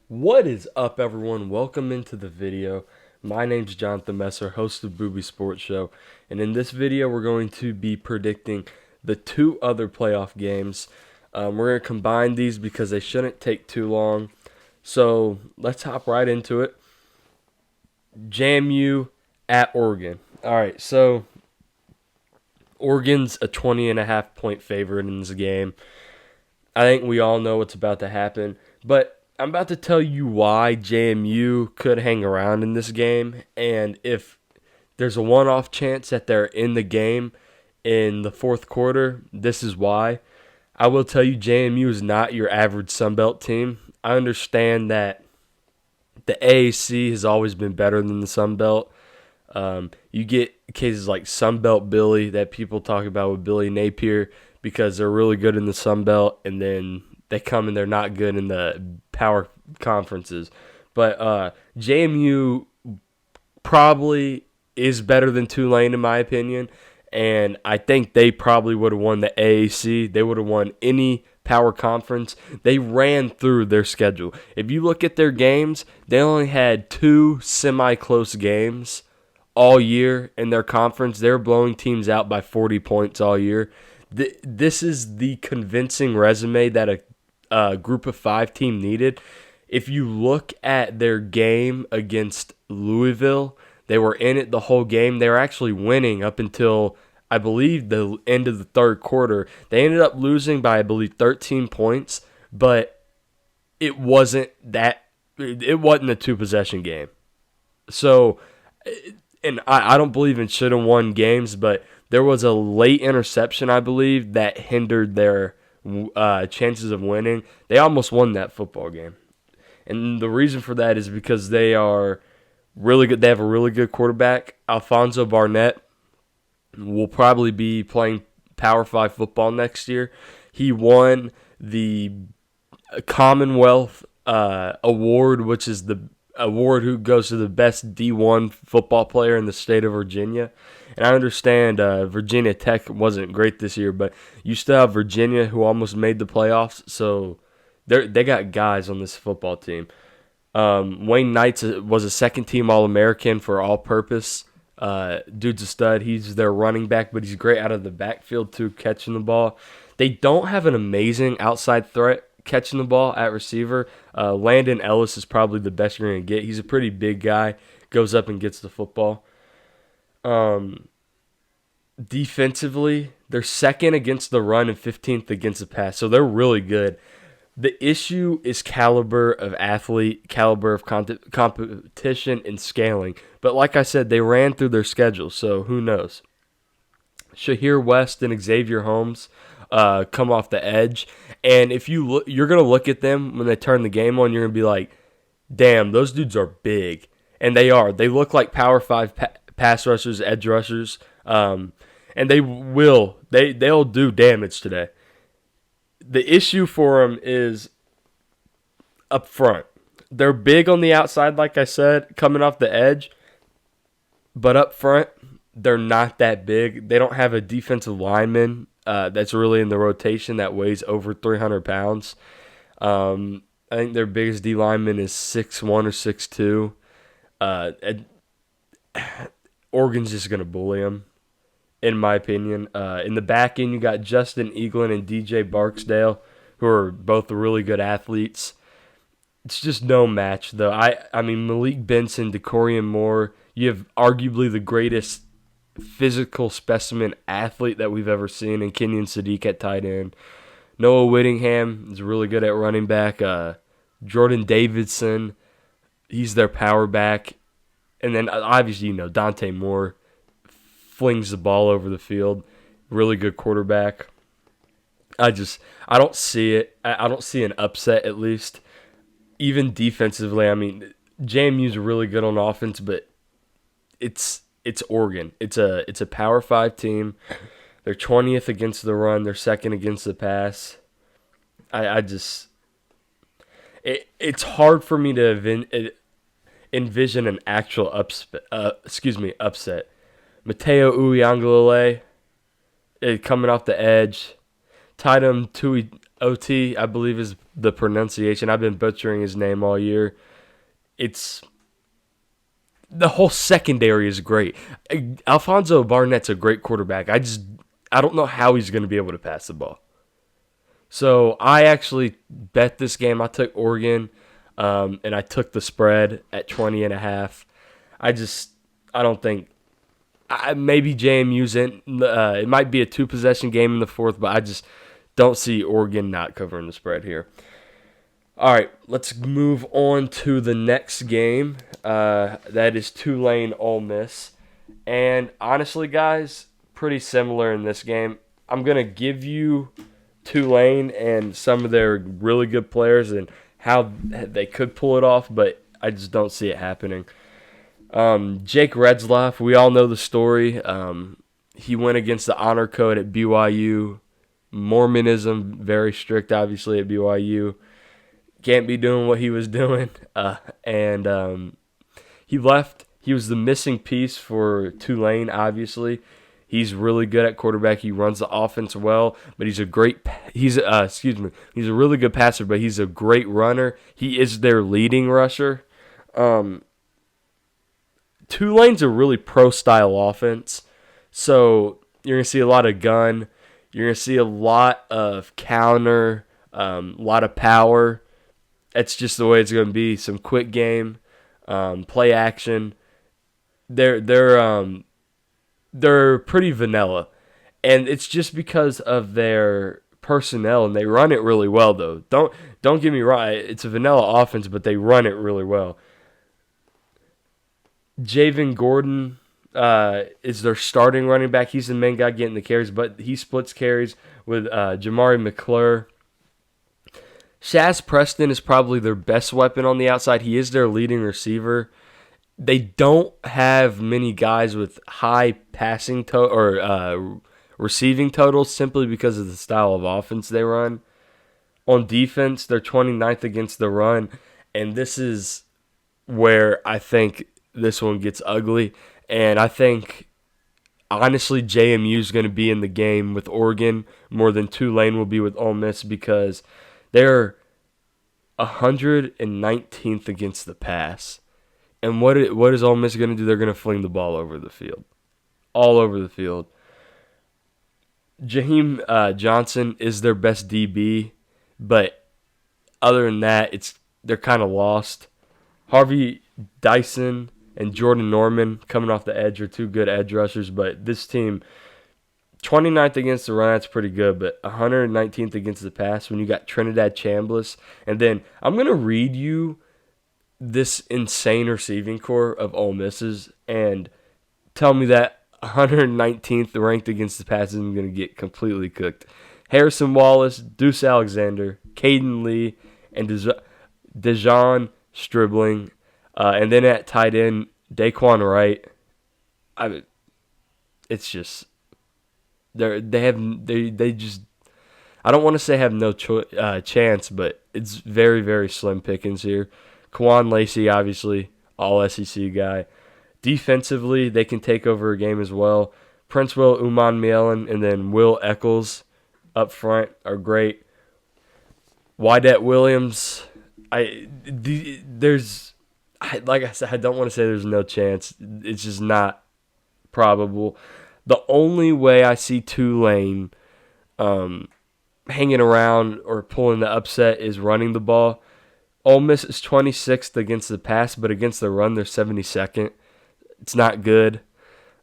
What is up, everyone? Welcome into the video. My name's Jonathan Messer, host of Booby Sports Show, and in this video, we're going to be predicting the two other playoff games. We're going to combine these because they shouldn't take too long. So let's hop right into it. JMU at Oregon. All right, so Oregon's a 20.5 point favorite in this game. I think we all know what's about to happen, but I'm about to tell you why JMU could hang around in this game, and if there's a one-off chance that they're in the game in the fourth quarter, this is why. I will tell you JMU is not your average Sun Belt team. I understand that the AAC has always been better than the Sun Belt. You get cases like Sun Belt Billy that people talk about with Billy Napier because they're really good in the Sun Belt, and then they come and they're not good in the power conferences. But JMU probably is better than Tulane in my opinion, and I think they probably would have won the AAC. They would have won any power conference. They ran through their schedule. If you look at their games, they only had two semi-close games all year in their conference. They're blowing teams out by 40 points all year. This is the convincing resume that a group of five team needed. If you look at their game against Louisville, they were in it the whole game. They were actually winning up until, I believe, the end of the third quarter. They ended up losing by, I believe, 13 points, but it wasn't a two-possession game. So, and I don't believe in should have won games, but there was a late interception, I believe, that hindered their chances of winning. They almost won that football game. And the reason for that is because they are really good. They have a really good quarterback. Alfonso Barnett will probably be playing Power 5 football next year. He won the Commonwealth Award, which is the award who goes to the best D1 football player in the state of Virginia. And I understand Virginia Tech wasn't great this year, but you still have Virginia who almost made the playoffs, so they got guys on this football team. Wayne Knights was a second-team All-American for all-purpose. Dude's a stud. He's their running back, but he's great out of the backfield too, catching the ball. They don't have an amazing outside threat catching the ball at receiver. Landon Ellis is probably the best you're going to get. He's a pretty big guy, goes up and gets the football. Defensively, they're second against the run and 15th against the pass, so they're really good. The issue is caliber of athlete, caliber of competition, and scaling. But like I said, they ran through their schedule, so who knows? Shahir West and Xavier Holmes come off the edge, and if you look, you're gonna look at them when they turn the game on. You're gonna be like, "Damn, those dudes are big," and they are. They look like Power 5 pass rushers, edge rushers, and they'll do damage today. The issue for them is up front. They're big on the outside, like I said, coming off the edge, but up front, they're not that big. They don't have a defensive lineman that's really in the rotation that weighs over 300 pounds. I think their biggest D lineman is 6'1 or 6'2. Oregon's just going to bully them, in my opinion. In the back end, you got Justin Eaglin and DJ Barksdale, who are both really good athletes. It's just no match, though. I mean, Malik Benson, Decorian Moore, you have arguably the greatest physical specimen athlete that we've ever seen in Kenyon Sadiq at tight end. Noah Whittingham is really good at running back. Jordan Davidson, he's their power back. And then, obviously, Dante Moore flings the ball over the field. Really good quarterback. I don't see it. I don't see an upset, at least. Even defensively, I mean, JMU's really good on offense, but it's Oregon. It's a Power 5 team. They're 20th against the run. They're second against the pass. It's hard for me to envision an actual upset. Mateo Uiagalelei coming off the edge. Tatum OT, I believe is the pronunciation. I've been butchering his name all year. It's the whole secondary is great. Alfonso Barnett's a great quarterback. I don't know how he's going to be able to pass the ball. So I actually bet this game. I took Oregon, and I took the spread at 20.5. I don't think maybe JMU's in. It might be a 2-possession game in the fourth, but I just don't see Oregon not covering the spread here. All right, let's move on to the next game. That is Tulane Ole Miss. And honestly, guys, pretty similar in this game. I'm going to give you Tulane and some of their really good players and how they could pull it off, but I just don't see it happening. Jake Retzlaff, we all know the story. He went against the honor code at BYU. Mormonism, very strict, obviously, at BYU. Can't be doing what he was doing. And he left. He was the missing piece for Tulane, obviously. He's really good at quarterback. He runs the offense well, but he's a really good passer, but he's a great runner. He is their leading rusher. Tulane's a really pro-style offense, so you're going to see a lot of gun. You're going to see a lot of counter, a lot of power. That's just the way it's going to be. Some quick game, play action. They're pretty vanilla, and it's just because of their personnel, and they run it really well. Though don't get me wrong, it's a vanilla offense, but they run it really well. Javen Gordon is their starting running back. He's the main guy getting the carries, but he splits carries with Jamari McClure. Shaz Preston is probably their best weapon on the outside. He is their leading receiver. They don't have many guys with high passing or receiving totals simply because of the style of offense they run. On defense, they're 29th against the run, and this is where I think this one gets ugly. And I think, honestly, JMU is going to be in the game with Oregon more than Tulane will be with Ole Miss because they're 119th against the pass. And what is Ole Miss going to do? They're going to fling the ball over the field. All over the field. Jaheim Johnson is their best DB, but other than that, they're kind of lost. Harvey Dyson and Jordan Norman coming off the edge are two good edge rushers, but this team, 29th against the run, that's pretty good, but 119th against the pass when you got Trinidad Chambliss. And then I'm going to read you this insane receiving core of Ole Miss's and tell me that 119th ranked against the pass isn't going to get completely cooked. Harrison Wallace, Deuce Alexander, Caden Lee, and Dejon Stribling. And then at tight end, Daquan Wright. It's just they just. I don't want to say have no chance, but it's very, very slim pickings here. Kwan Lacey, obviously, all SEC guy. Defensively, they can take over a game as well. Prince Will, Uman Mielen, and then Will Eccles up front are great. Wydett Williams, like I said, I don't want to say there's no chance. It's just not probable. The only way I see Tulane hanging around or pulling the upset is running the ball. Ole Miss is 26th against the pass, but against the run, they're 72nd. It's not good.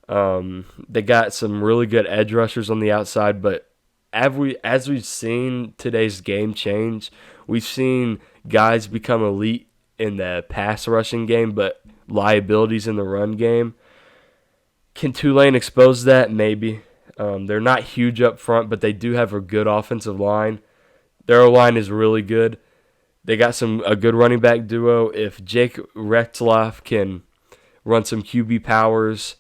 They got some really good edge rushers on the outside, but as we've seen today's game change, we've seen guys become elite in the pass rushing game, but liabilities in the run game. Can Tulane expose that? Maybe. They're not huge up front, but they do have a good offensive line. Their line is really good. They got a good running back duo. If Jake Retzlaff can run some QB powers,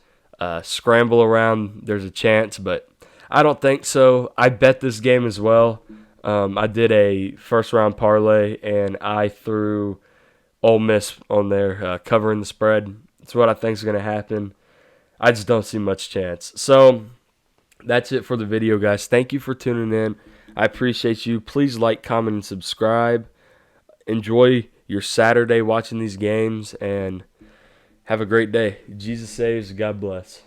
scramble around, there's a chance, but I don't think so. I bet this game as well. I did a first-round parlay, and I threw Ole Miss on there, covering the spread. It's what I think is going to happen. I just don't see much chance. So that's it for the video, guys. Thank you for tuning in. I appreciate you. Please like, comment, and subscribe. Enjoy your Saturday watching these games, and have a great day. Jesus saves. God bless.